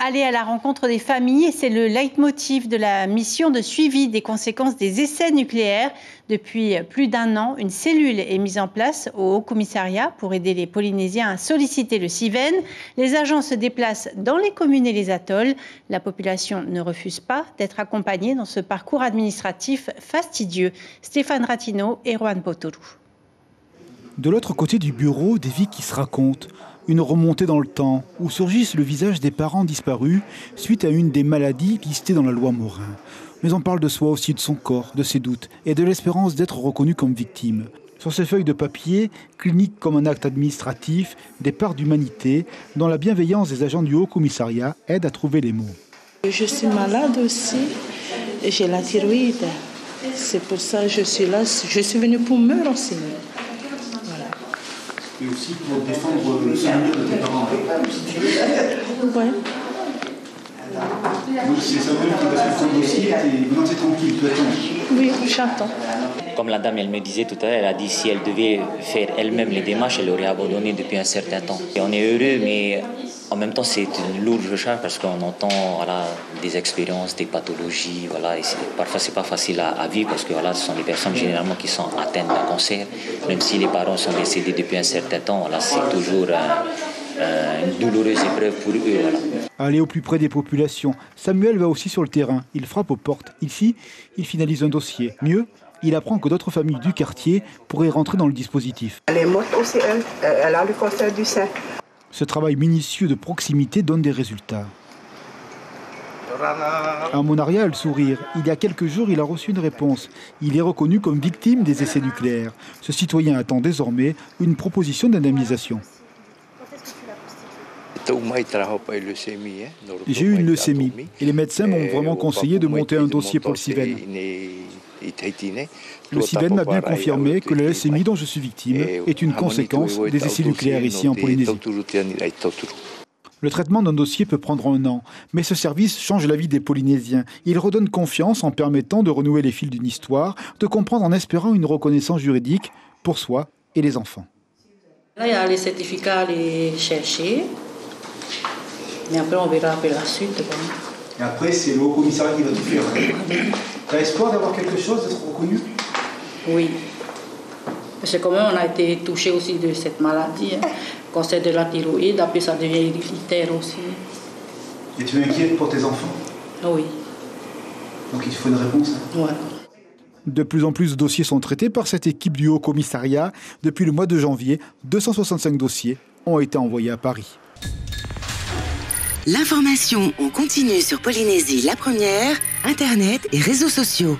Aller à la rencontre des familles, c'est le leitmotiv de la mission de suivi des conséquences des essais nucléaires. Depuis plus d'un an, une cellule est mise en place au Haut-Commissariat pour aider les Polynésiens à solliciter le CIVEN. Les agents se déplacent dans les communes et les atolls. La population ne refuse pas d'être accompagnée dans ce parcours administratif fastidieux. Stéphane Ratino et Rohan Potorou. De l'autre côté du bureau, des vies qui se racontent. Une remontée dans le temps, où surgissent le visage des parents disparus suite à une des maladies listées dans la loi Morin. Mais on parle de soi aussi, de son corps, de ses doutes et de l'espérance d'être reconnu comme victime. Sur ces feuilles de papier, clinique comme un acte administratif, des parts d'humanité dont la bienveillance des agents du Haut-Commissariat aide à trouver les mots. Je suis malade aussi, j'ai la thyroïde. C'est pour ça que je suis là, je suis venue pour me renseigner. Et aussi pour défendre le souvenir de tes parents. Oui. Donc c'est Samuel qui va suivre ton dossier, maintenant c'est tranquille, tu attends. Oui, j'attends. Comme la dame, elle me disait tout à l'heure, elle a dit si elle devait faire elle-même les démarches, elle aurait abandonné depuis un certain temps. Et on est heureux, mais en même temps, c'est une lourde charge parce qu'on entend des expériences, des pathologies. Et parfois, c'est pas facile à vivre parce que ce sont des personnes généralement qui sont atteintes d'un cancer. Même si les parents sont décédés depuis un certain temps, c'est toujours une douloureuse épreuve pour eux. Aller au plus près des populations. Samuel va aussi sur le terrain. Il frappe aux portes. Ici, il finalise un dossier. Mieux, il apprend que d'autres familles du quartier pourraient rentrer dans le dispositif. Elle est morte aussi, elle a le cancer du sein. Ce travail minutieux de proximité donne des résultats. À Monaria, le sourire. Il y a quelques jours, il a reçu une réponse. Il est reconnu comme victime des essais nucléaires. Ce citoyen attend désormais une proposition d'indemnisation. J'ai eu une leucémie et les médecins m'ont vraiment conseillé de monter un dossier pour le CIVEN. Le CIVEN m'a bien confirmé que la leucémie dont je suis victime est une conséquence des essais nucléaires ici en Polynésie. Le traitement d'un dossier peut prendre un an, mais ce service change la vie des Polynésiens. Il redonne confiance en permettant de renouer les fils d'une histoire, de comprendre en espérant une reconnaissance juridique pour soi et les enfants. Là, il y a les certificats à aller chercher. Mais après, on verra après la suite. Et après, c'est le Haut-Commissariat qui va tout faire. Tu as espoir d'avoir quelque chose, d'être reconnu ? Oui. Parce que quand même, on a été touché aussi de cette maladie. Cancer de la thyroïde, après ça devient héréditaire aussi. Et tu es inquiète pour tes enfants ? Oui. Donc il te faut une réponse ? Ouais. De plus en plus de dossiers sont traités par cette équipe du Haut-Commissariat. Depuis le mois de janvier, 265 dossiers ont été envoyés à Paris. L'information en continu sur Polynésie la première, Internet et réseaux sociaux.